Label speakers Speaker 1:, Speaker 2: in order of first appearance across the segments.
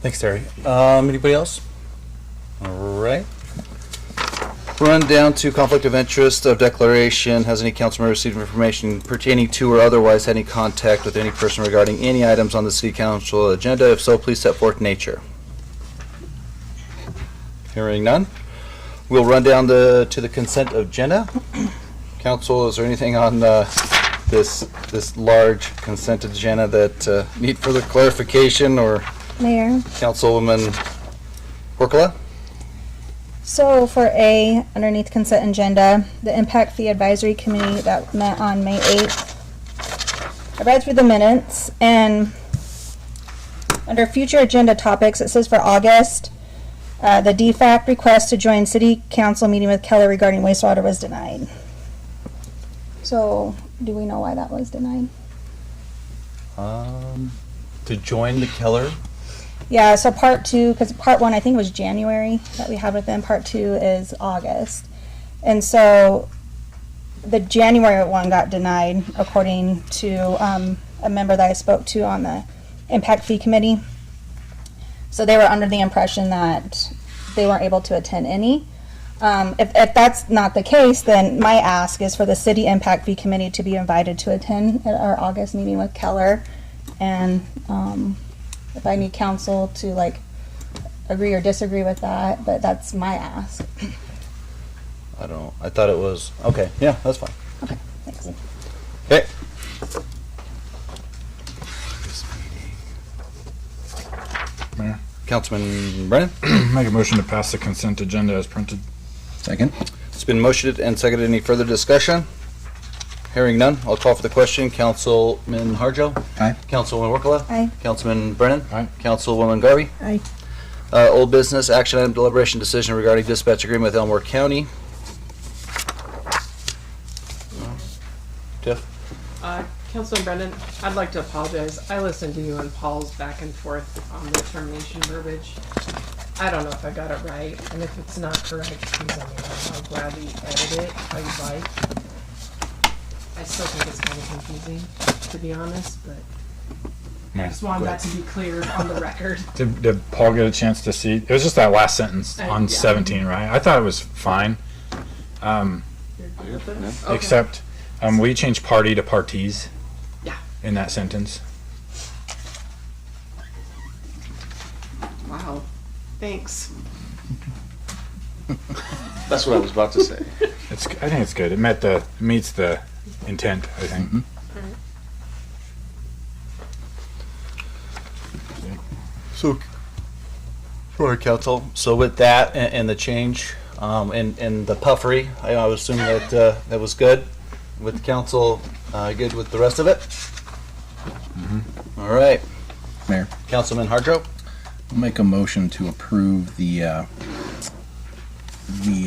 Speaker 1: Thanks, Terry. Anybody else? All right. Run down to conflict of interest of declaration. Has any council member received information pertaining to or otherwise had any contact with any person regarding any items on the city council agenda? If so, please set forth nature. Hearing none. We'll run down to the consent agenda. Council, is there anything on this large consent agenda that need further clarification, or
Speaker 2: Mayor?
Speaker 1: Councilwoman Workala?
Speaker 2: So for A, underneath consent agenda, the Impact Fee Advisory Committee that met on May 8th. I read through the minutes, and under future agenda topics, it says for August, the DFAC request to join City Council meeting with Keller regarding wastewater was denied. So, do we know why that was denied?
Speaker 1: To join the Keller?
Speaker 2: Yeah, so part 2, because part 1 I think was January that we had with them, part 2 is August. And so the January one got denied according to a member that I spoke to on the Impact Fee Committee. So they were under the impression that they weren't able to attend any. If that's not the case, then my ask is for the City Impact Fee Committee to be invited to attend our August meeting with Keller. And if I need council to like agree or disagree with that, but that's my ask.
Speaker 1: I thought it was, okay, yeah, that's fine.
Speaker 2: Okay, thanks.
Speaker 1: Okay.
Speaker 3: Mayor,
Speaker 1: Councilman Brennan?
Speaker 3: make a motion to pass the consent agenda as printed.
Speaker 4: Second.
Speaker 1: It's been motioned and seconded. Any further discussion? Hearing none, I'll call for the question. Councilman Harjo?
Speaker 4: Aye.
Speaker 1: Councilwoman Workala?
Speaker 2: Aye.
Speaker 1: Councilman Brennan?
Speaker 3: Aye.
Speaker 1: Councilwoman Garvey?
Speaker 2: Aye.
Speaker 1: Old business, action item, deliberation decision regarding dispatch agreement with Elmore County. Tiff?
Speaker 5: Councilman Brendan, I'd like to apologize. I listened to you and Paul's back and forth on the termination verbiage. I don't know if I got it right, and if it's not correct, please let me know. I'll gladly edit it how you'd like. I still think it's kind of confusing, to be honest, but I just wanted that to be clear on the record.
Speaker 3: Did Paul get a chance to see? It was just that last sentence on
Speaker 5: yeah.
Speaker 3: 17, right? I thought it was fine.
Speaker 5: You're good with it? Okay.
Speaker 3: Except we changed party to parties.
Speaker 5: Yeah.
Speaker 3: In that sentence.
Speaker 5: Wow. Thanks.
Speaker 6: That's what I was about to say.
Speaker 3: I think it's good. It meets the intent, I think.
Speaker 4: Mm-hmm.
Speaker 1: So, for council, so with that and the change, and the puffery, I would assume that that was good with council, good with the rest of it? Mm-hmm. All right.
Speaker 4: Mayor,
Speaker 1: Councilman Hardrope?
Speaker 4: I'll make a motion to approve the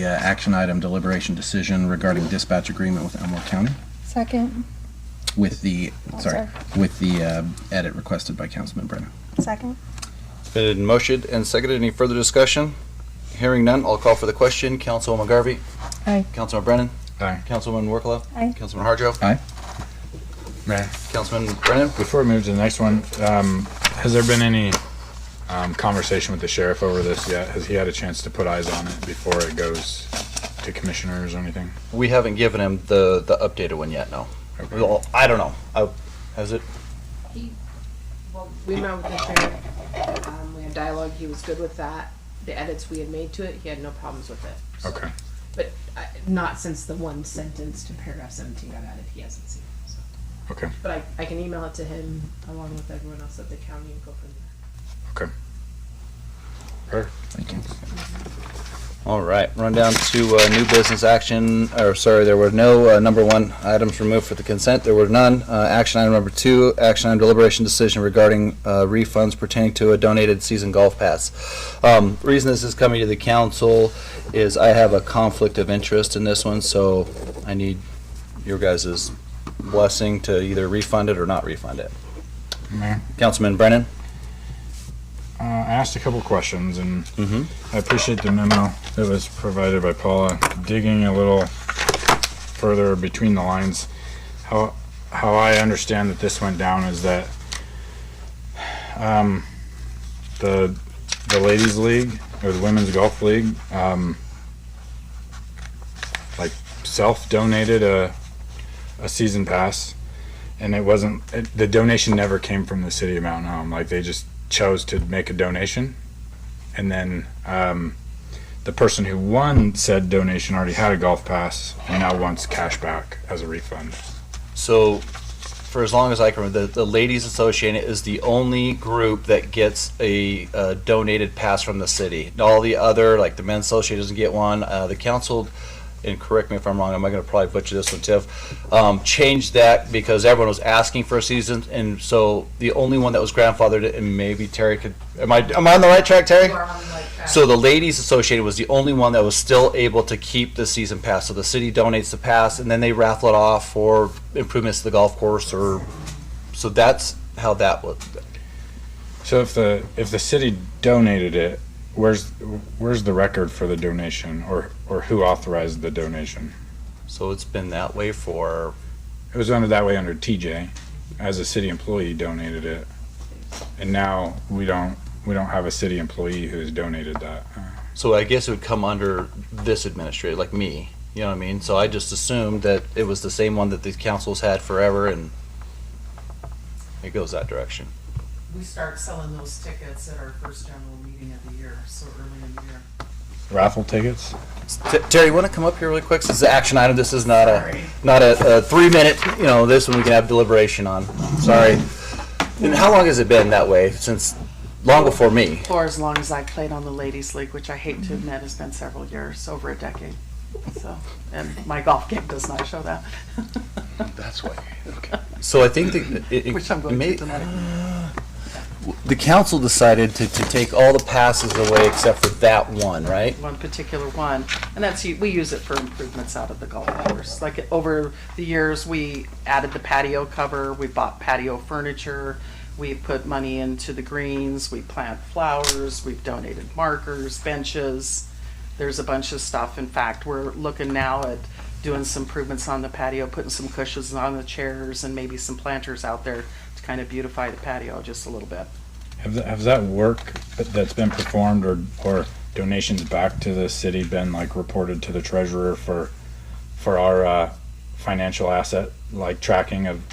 Speaker 4: action item deliberation decision regarding dispatch agreement with Elmore County
Speaker 2: Second.
Speaker 4: with the,
Speaker 2: sorry.
Speaker 4: with the edit requested by Councilman Brennan.
Speaker 2: Second.
Speaker 1: It's been motioned and seconded. Any further discussion? Hearing none, I'll call for the question. Councilwoman Garvey?
Speaker 2: Aye.
Speaker 1: Councilman Brennan?
Speaker 3: Aye.
Speaker 1: Councilwoman Workala?
Speaker 2: Aye.
Speaker 1: Councilman Hardrope?
Speaker 4: Aye.
Speaker 3: Mayor,
Speaker 1: Councilman Brennan?
Speaker 3: before we move to the next one, has there been any conversation with the sheriff over this yet? Has he had a chance to put eyes on it before it goes to commissioners or anything?
Speaker 1: We haven't given him the updated one yet, no.
Speaker 3: Okay.
Speaker 1: Well, I don't know. Has it?
Speaker 5: Well, we met with the sheriff. We had dialogue. He was good with that. The edits we had made to it, he had no problems with it. So.
Speaker 3: Okay.
Speaker 5: But not since the one sentence to paragraph 17 got added. He hasn't seen it. So.
Speaker 3: Okay.
Speaker 5: But I can email it to him along with everyone else at the county and go from there.
Speaker 3: Okay. Perfect.
Speaker 4: Thank you.
Speaker 1: All right, run down to new business action, or sorry, there were no number 1 items removed for the consent. There were none. Action item number 2, action item deliberation decision regarding refunds pertaining to a donated season golf pass. Reason this is coming to the council is I have a conflict of interest in this one, so I need your guys' blessing to either refund it or not refund it.
Speaker 3: Mayor,
Speaker 1: Councilman Brennan?
Speaker 3: I asked a couple questions, and
Speaker 1: Mm-hmm.
Speaker 3: I appreciate the memo that was provided by Paula. Digging a little further between the lines, how I understand that this went down is that the ladies league or the women's golf league like self-donated a season pass, and the donation never came from the city of Mountain Home. Like, they just chose to make a donation, and then the person who won said donation already had a golf pass and now wants cash back as a refund.
Speaker 1: So, for as long as I can remember, the Ladies Association is the only group that gets a donated pass from the city. All the other, like the Men's Association doesn't get one. The council, and correct me if I'm wrong, I'm going to probably butcher this one, Tiff, changed that because everyone was asking for a season, and so the only one that was grandfathered, and maybe Terry could, am I on the right track, Terry? So the Ladies Associated was the only one that was still able to keep the season pass. So the city donates the pass, and then they raffle it off for improvements to the golf course, or so that's how that was.
Speaker 3: So if the city donated it, where's the record for the donation, or who authorized the donation?
Speaker 1: So it's been that way for.
Speaker 3: It was that way under TJ, as a city employee donated it, and now we don't have a city employee who's donated that.
Speaker 1: So I guess it would come under this administrator, like me. You know what I mean? So I just assumed that it was the same one that the council's had forever, and it goes that direction.
Speaker 7: We start selling those tickets at our first general meeting of the year, so early in the year.
Speaker 3: Raffle tickets?
Speaker 1: Terry, you want to come up here really quick? This is an action item. This is not a 3-minute. This one we can have deliberation on. Sorry. And how long has it been that way? Since long before me.
Speaker 7: For as long as I played on the ladies' league, which I hate to admit has been several years, over a decade. So, and my golf game does not show that.
Speaker 6: That's why. Okay.
Speaker 1: So I think that
Speaker 7: Which I'm going to tonight.
Speaker 1: the council decided to take all the passes away except for that one, right?
Speaker 7: One particular one, and we use it for improvements out of the golf course. Like, over the years, we added the patio cover, we bought patio furniture, we put money into the greens, we plant flowers, we've donated markers, benches. There's a bunch of stuff. In fact, we're looking now at doing some improvements on the patio, putting some cushions on the chairs and maybe some planters out there to kind of beautify the patio just a little bit.
Speaker 3: Has that work that's been performed or donations back to the city been like reported to the treasurer for our financial asset, like tracking of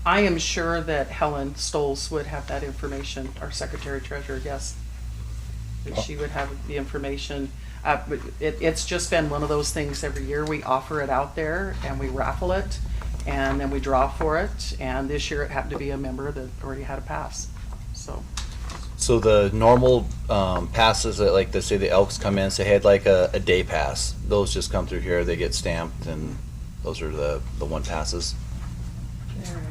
Speaker 7: I am sure that Helen Stoles would have that information, our secretary treasurer, yes. That she would have the information. But it's just been one of those things every year. We offer it out there and we raffle it and then we draw for it. And this year it happened to be a member that already had a pass.
Speaker 1: So the normal passes that, like, say the Elks come in, say had like a day pass. Those just come through here. They get stamped, and those are the one passes.
Speaker 5: They're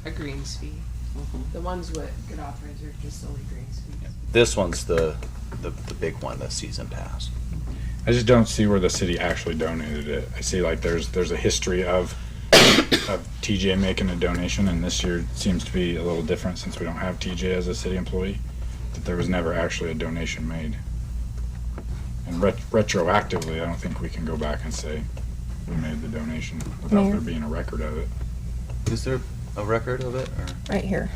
Speaker 5: a greens fee.
Speaker 7: Mhm.
Speaker 5: The ones that get authorized are just only greens fees.
Speaker 1: This one's the big one, the season pass.
Speaker 3: I just don't see where the city actually donated it. I see like there's a history of TJ making a donation, and this year seems to be a little different since we don't have TJ as a city employee, that there was never actually a donation made. And retroactively, I don't think we can go back and say we made the donation without
Speaker 2: Mayor?
Speaker 3: there being a record of it.
Speaker 1: Is there a record of it? Or?
Speaker 2: Right here,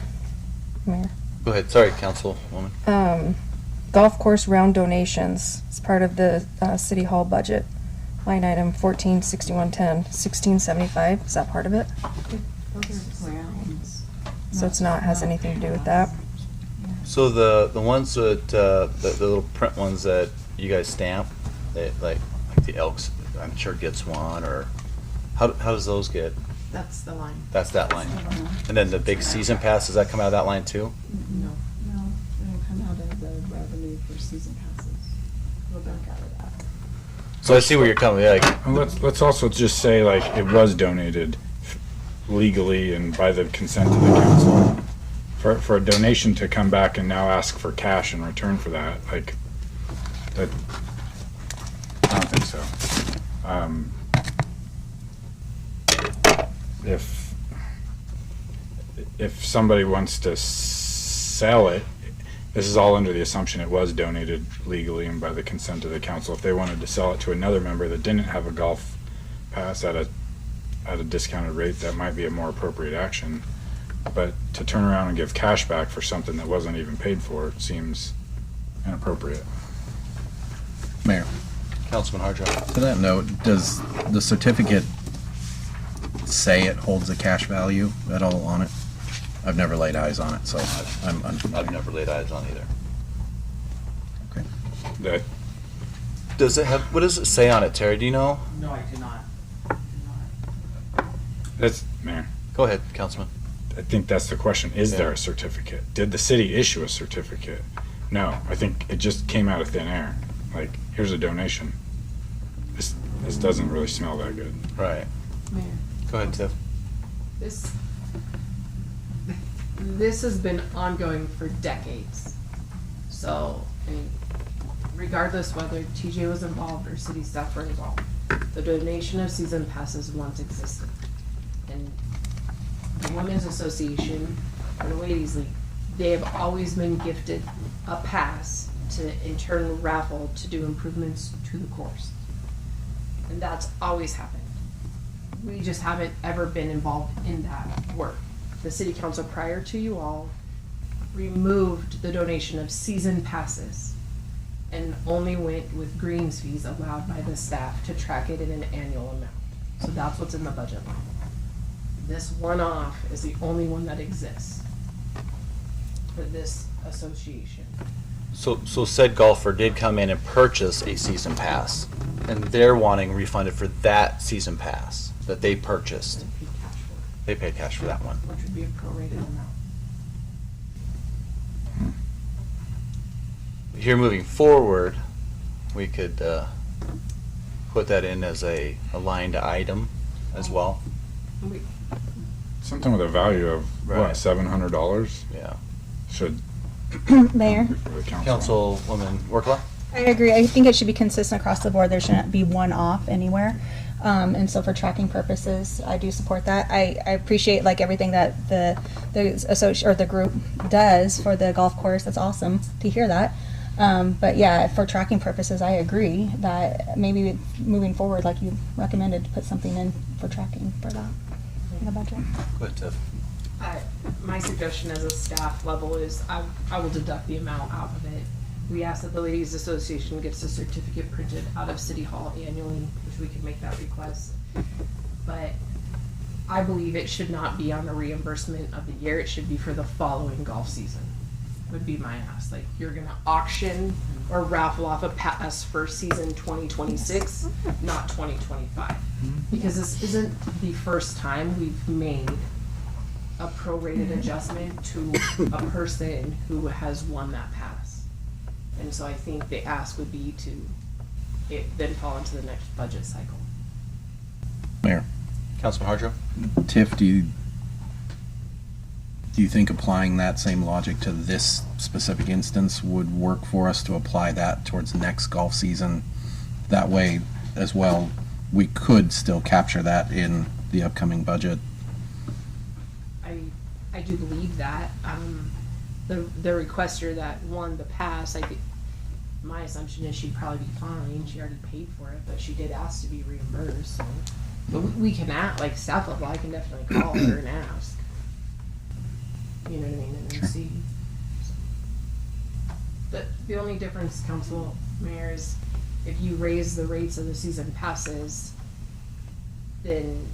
Speaker 2: Mayor.
Speaker 1: Go ahead. Sorry, Councilwoman.
Speaker 2: Golf course round donations. It's part of the city hall budget. Line item 146110, 1675. Is that part of it? So it's not, has anything to do with that?
Speaker 1: So the ones that the little print ones that you guys stamp, like the Elks, I'm sure gets one, or how does those get?
Speaker 5: That's the line.
Speaker 1: That's that line. And then the big season pass, does that come out of that line too?
Speaker 5: No.
Speaker 8: No, it'll come out of the revenue for season passes. We'll back out of that.
Speaker 1: So I see where you're coming. Like,
Speaker 3: And let's also just say like it was donated legally and by the consent of the council. For a donation to come back and now ask for cash in return for that, like that, I don't think so. If somebody wants to sell it, this is all under the assumption it was donated legally and by the consent of the council. If they wanted to sell it to another member that didn't have a golf pass at at a discounted rate, that might be a more appropriate action. But to turn around and give cash back for something that wasn't even paid for seems inappropriate.
Speaker 4: Mayor,
Speaker 1: Councilman Harjo.
Speaker 4: to that note, does the certificate say it holds a cash value at all on it? I've never laid eyes on it, so I'm
Speaker 1: I've
Speaker 4: unfamiliar.
Speaker 1: never laid eyes on either.
Speaker 4: Okay.
Speaker 3: That,
Speaker 1: Does it have, what does it say on it, Terry? Do you know?
Speaker 7: No, I do not.
Speaker 3: that's, Mayor,
Speaker 1: Go ahead, Councilman.
Speaker 3: I think that's the question. Is
Speaker 1: Yeah.
Speaker 3: there a certificate? Did the city issue a certificate? No, I think it just came out of thin air. Like, here's a donation. This doesn't really smell that good.
Speaker 1: Right.
Speaker 5: Mayor,
Speaker 1: Go ahead, Tiff.
Speaker 5: this has been ongoing for decades. So, I mean, regardless whether TJ was involved or city staff were involved, the donation of season passes once existed. And the Women's Association or the Ladies League, they have always been gifted a pass to in turn raffle to do improvements to the course. And that's always happened. We just haven't ever been involved in that work. The city council prior to you all removed the donation of season passes and only went with greens fees allowed by the staff to track it in an annual amount. So that's what's in the budget line. This one-off is the only one that exists for this association.
Speaker 1: So said golfer did come in and purchase a season pass, and they're wanting refunded for that season pass that they purchased.
Speaker 5: And paid cash for it,
Speaker 1: They paid cash for that one.
Speaker 5: which would be a prorated amount.
Speaker 1: Here moving forward, we could put that in as a aligned item as well.
Speaker 5: And we-
Speaker 3: Something with a value of,
Speaker 1: Right.
Speaker 3: what, $700
Speaker 1: Yeah.
Speaker 3: should
Speaker 2: Mayor?
Speaker 3: be for the council.
Speaker 1: Councilwoman Workla?
Speaker 2: I agree. I think it should be consistent across the board. There shouldn't be one off anywhere. And so for tracking purposes, I do support that. I appreciate like everything that the associate or the group does for the golf course. That's awesome to hear that. But yeah, for tracking purposes, I agree that maybe moving forward, like you recommended, to put something in for tracking for that in the budget.
Speaker 1: Go ahead, Tiff.
Speaker 5: My suggestion as a staff level is I will deduct the amount out of it. We ask that the Ladies Association gets a certificate printed out of City Hall annually, which we can make that request. But I believe it should not be on the reimbursement of the year. It should be for the following golf season, would be my ask. Like, you're gonna auction or raffle off a pass for season 2026, not 2025. Because this isn't the first time we've made a prorated adjustment to a person who has won that pass. And so I think the ask would be to it then fall into the next budget cycle.
Speaker 4: Mayor,
Speaker 1: Councilman Harjo?
Speaker 4: Tiff, do you think applying that same logic to this specific instance would work for us to apply that towards next golf season? That way as well, we could still capture that in the upcoming budget.
Speaker 5: I do believe that. The requester that won the pass, I think, my assumption is she'd probably be fine. She already paid for it, but she did ask to be reimbursed. So. But we can act like staff level. I can definitely call her and ask. You know what I mean, and then
Speaker 4: Sure.
Speaker 5: see. But the only difference, Council Mayor, is if you raise the rates of the season passes, then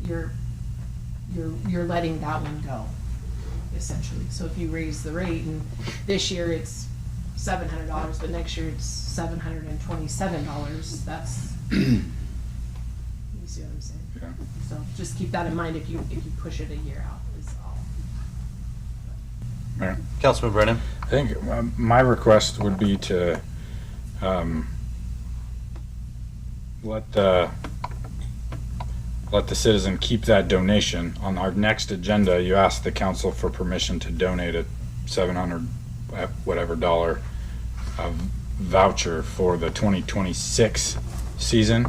Speaker 5: you're letting that one go, essentially. So if you raise the rate and this year it's $700, but next year it's $727, that's, you see what I'm saying?
Speaker 3: Yeah.
Speaker 5: So just keep that in mind if you push it a year out, is all.
Speaker 3: Mayor?
Speaker 1: Councilman Brennan?
Speaker 3: I think my request would be to let the citizen keep that donation. On our next agenda, you ask the council for permission to donate a $700 whatever dollar voucher for the 2026 season,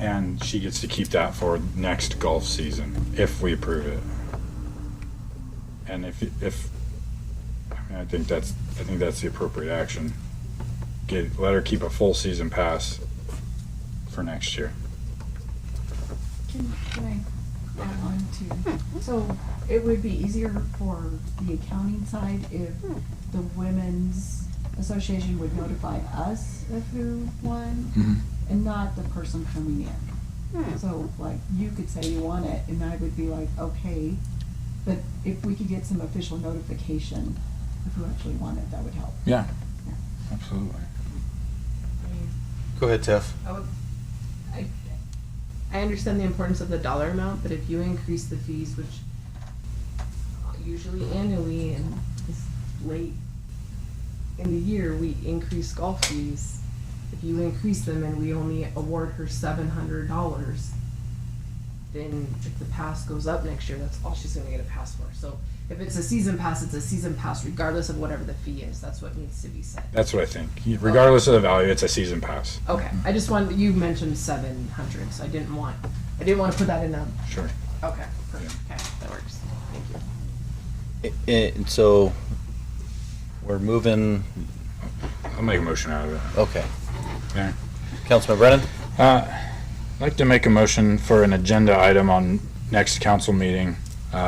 Speaker 3: and she gets to keep that for next golf season if we approve it. And if I mean, I think that's the appropriate action. Let her keep a full season pass for next year.
Speaker 8: Can I add on to, so it would be easier for the accounting side if the Women's Association would notify us of who won and not the person coming in. So like you could say you want it and I would be like, okay, but if we could get some official notification of who actually won it, that would help.
Speaker 3: Yeah, absolutely.
Speaker 1: Go ahead, Tiff.
Speaker 5: I understand the importance of the dollar amount, but if you increase the fees, which usually annually and this late in the year, we increase golf fees. If you increase them and we only award her $700, then if the pass goes up next year, that's all she's gonna get a pass for. So if it's a season pass, it's a season pass regardless of whatever the fee is. That's what needs to be said.
Speaker 3: That's what I think. Regardless of the value, it's a season pass.
Speaker 5: Okay, I just wanted, you mentioned 700, so I didn't want to put that in a,
Speaker 3: Sure.
Speaker 5: okay, perfect, okay, that works, thank you.
Speaker 1: And so we're moving,
Speaker 3: I'll make a motion out of it.
Speaker 1: okay.
Speaker 3: Yeah.
Speaker 1: Councilman Brennan?
Speaker 3: I'd like to make a motion for an agenda item on next council meeting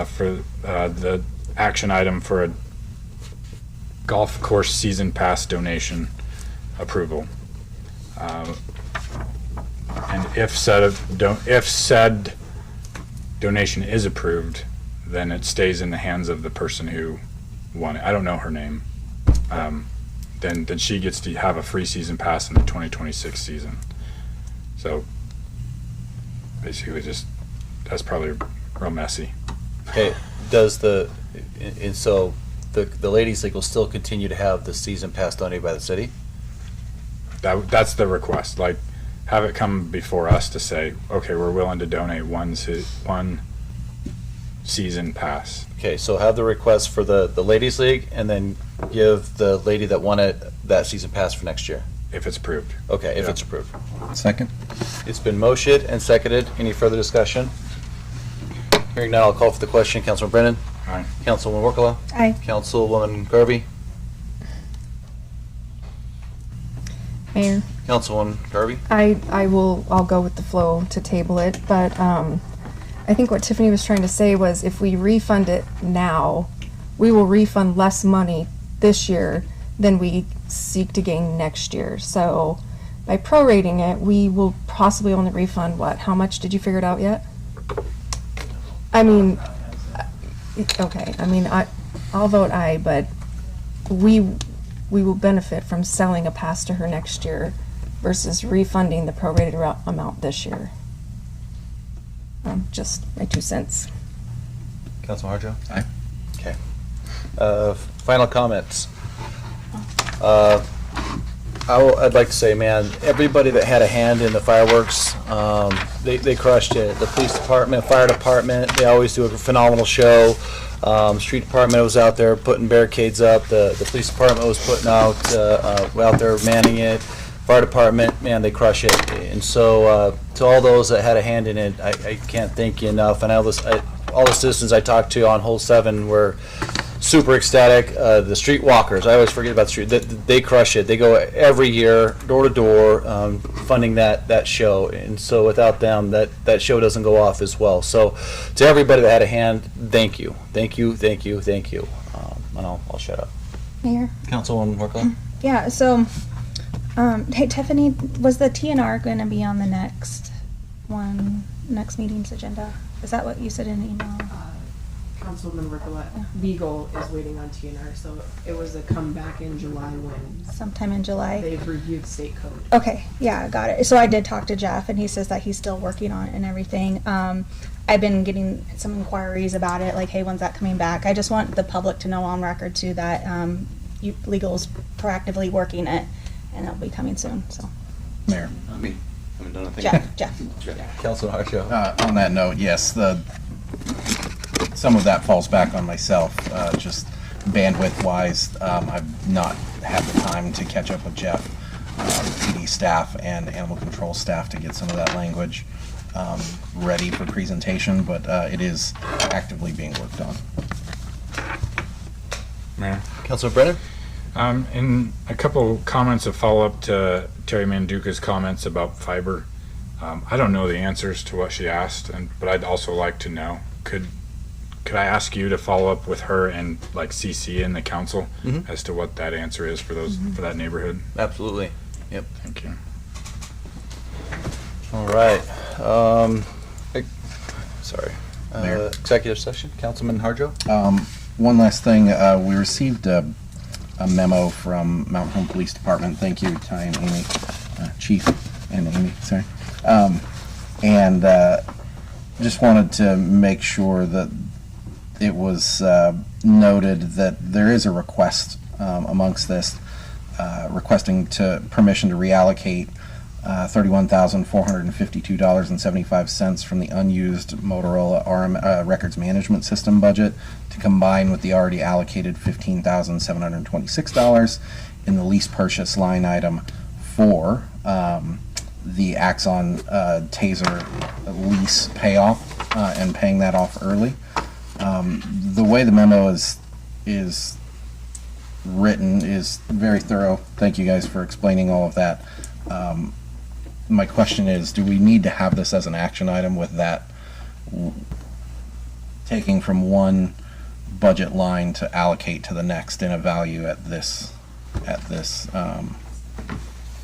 Speaker 3: for the action item for a golf course season pass donation approval. And if said donation is approved, then it stays in the hands of the person who won it. I don't know her name. Then she gets to have a free season pass in the 2026 season. So basically that's probably real messy.
Speaker 1: Okay, and so the ladies league will still continue to have the season pass donated by the city?
Speaker 3: That's the request, like have it come before us to say, okay, we're willing to donate one season pass.
Speaker 1: Okay, so have the request for the ladies league and then give the lady that won it that season pass for next year.
Speaker 3: If it's approved.
Speaker 1: Okay, if
Speaker 3: Yeah.
Speaker 1: it's approved.
Speaker 4: Second?
Speaker 1: It's been motioned and seconded. Any further discussion? Hearing none, I'll call for the question. Councilman Brennan?
Speaker 3: Aye.
Speaker 1: Councilwoman Workla?
Speaker 2: Aye.
Speaker 1: Councilwoman Garvey?
Speaker 9: Mayor,
Speaker 1: Councilwoman Garvey?
Speaker 9: I'll go with the flow to table it, but I think what Tiffany was trying to say was if we refund it now, we will refund less money this year than we seek to gain next year. So by prorating it, we will possibly only refund what? How much? Did you figure it out yet? I mean, okay, I mean, I'll vote aye, but we will benefit from selling a pass to her next year versus refunding the prorated amount this year. Just my 2 cents.
Speaker 1: Councilman Harjo?
Speaker 4: Aye.
Speaker 1: Okay. Final comments. I'd like to say, man, everybody that had a hand in the fireworks, they crushed it. The police department, fire department, they always do a phenomenal show. Street department was out there putting barricades up. The police department was putting out there manning it. Fire department, man, they crush it. And so to all those that had a hand in it, I can't thank you enough. And all the citizens I talked to on Hole 7 were super ecstatic. The street walkers, I always forget about the street. They crush it. They go every year, door to door, funding that show. And so without them, that show doesn't go off as well. So to everybody that had a hand, thank you. Thank you, thank you, thank you. And I'll shut up.
Speaker 2: Mayor?
Speaker 1: Councilwoman Workla?
Speaker 2: Yeah, so, hey, Tiffany, was the TNR going to be on the next meeting's agenda? Is that what you said in the email?
Speaker 5: Councilwoman Ricolette, legal is waiting on TNR, so it was a comeback in July when
Speaker 2: Sometime in July?
Speaker 5: they've reviewed state code.
Speaker 2: Okay, yeah, got it. So I did talk to Jeff, and he says that he's still working on it and everything. I've been getting some inquiries about it, like, hey, when's that coming back? I just want the public to know on record, too, that legal's proactively working it, and it'll be coming soon, so.
Speaker 4: Mayor.
Speaker 1: Me. Haven't done a thing.
Speaker 2: Jeff.
Speaker 1: Councilman Harjo?
Speaker 4: On that note, yes, some of that falls back on myself, just bandwidth-wise. I've not had the time to catch up with Jeff, PD staff, and animal control staff to get some of that language ready for presentation, but it is actively being worked on.
Speaker 3: Mayor?
Speaker 1: Councilman Brennan?
Speaker 3: In a couple comments of follow-up to Terry Manduca's comments about fiber, I don't know the answers to what she asked, but I'd also like to know. Could I ask you to follow up with her and like CC in the council as to what that answer is for those for that neighborhood?
Speaker 1: Absolutely. Yep.
Speaker 3: Thank you.
Speaker 1: All right. Sorry.
Speaker 4: Mayor.
Speaker 1: Executive session, Councilman Harjo?
Speaker 4: One last thing, we received a memo from Mountain Home Police Department. Thank you, Ty and Amy, Chief and Amy, sorry. And just wanted to make sure that it was noted that there is a request amongst this, requesting permission to reallocate $31,452.75 from the unused Motorola records management system budget to combine with the already allocated $15,726 in the lease purchase line item for the Axon Taser lease payoff and paying that off early. The way the memo is written is very thorough. Thank you guys for explaining all of that. My question is, do we need to have this as an action item with that taking from one budget line to allocate to the next in a value at this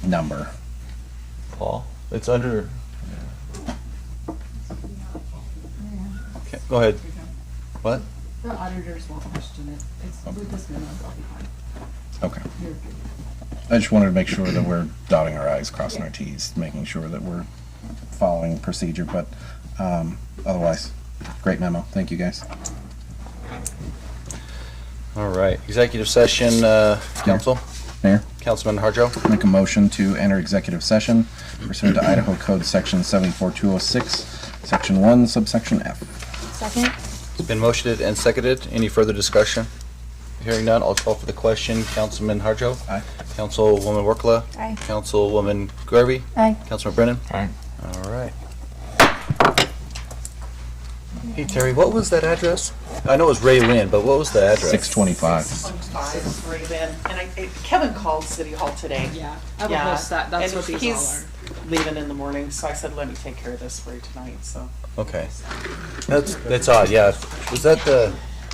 Speaker 4: number?
Speaker 1: Paul? It's under. Okay, go ahead. What?
Speaker 8: The auditors won't question it. It's with this memo, they'll be fine.
Speaker 4: Okay.
Speaker 8: You're good.
Speaker 4: I just wanted to make sure that we're dotting our i's, crossing our t's, making sure that we're following procedure, but otherwise, great memo. Thank you, guys.
Speaker 1: All right. Executive session, Council?
Speaker 4: Mayor,
Speaker 1: Councilman Harjo?
Speaker 4: make a motion to enter executive session pursuant to Idaho Code Section 74206, Section 1, subsection F.
Speaker 2: Second?
Speaker 1: It's been motioned and seconded. Any further discussion? Hearing none, I'll call for the question. Councilman Harjo?
Speaker 4: Aye.
Speaker 1: Councilwoman Workla?
Speaker 2: Aye.
Speaker 1: Councilwoman Garvey?
Speaker 2: Aye.
Speaker 1: Councilman Brennan?
Speaker 3: Aye.
Speaker 1: All right. Hey, Terry, what was that address? I know it was Ray Lynn, but what was the address?
Speaker 4: 625.
Speaker 7: 5 right in. And Kevin called City Hall today.
Speaker 5: Yeah, I have a
Speaker 7: Yeah,
Speaker 5: whole stack, that's
Speaker 7: and
Speaker 5: what these
Speaker 7: he's
Speaker 5: all are.
Speaker 7: leaving in the morning, so I said, let me take care of this for you tonight, so.
Speaker 1: Okay. That's odd, yeah. Was that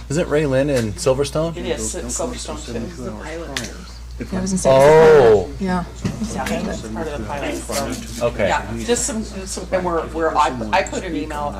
Speaker 1: isn't Ray Lynn in Silverstone?
Speaker 7: It is, it's Silverstone too.
Speaker 5: The pilot.
Speaker 9: Yeah, I was gonna say,
Speaker 1: Oh,
Speaker 9: yeah.
Speaker 7: Yeah, it's part of the pilot, so.
Speaker 1: okay.
Speaker 7: Yeah, just some, and I put an email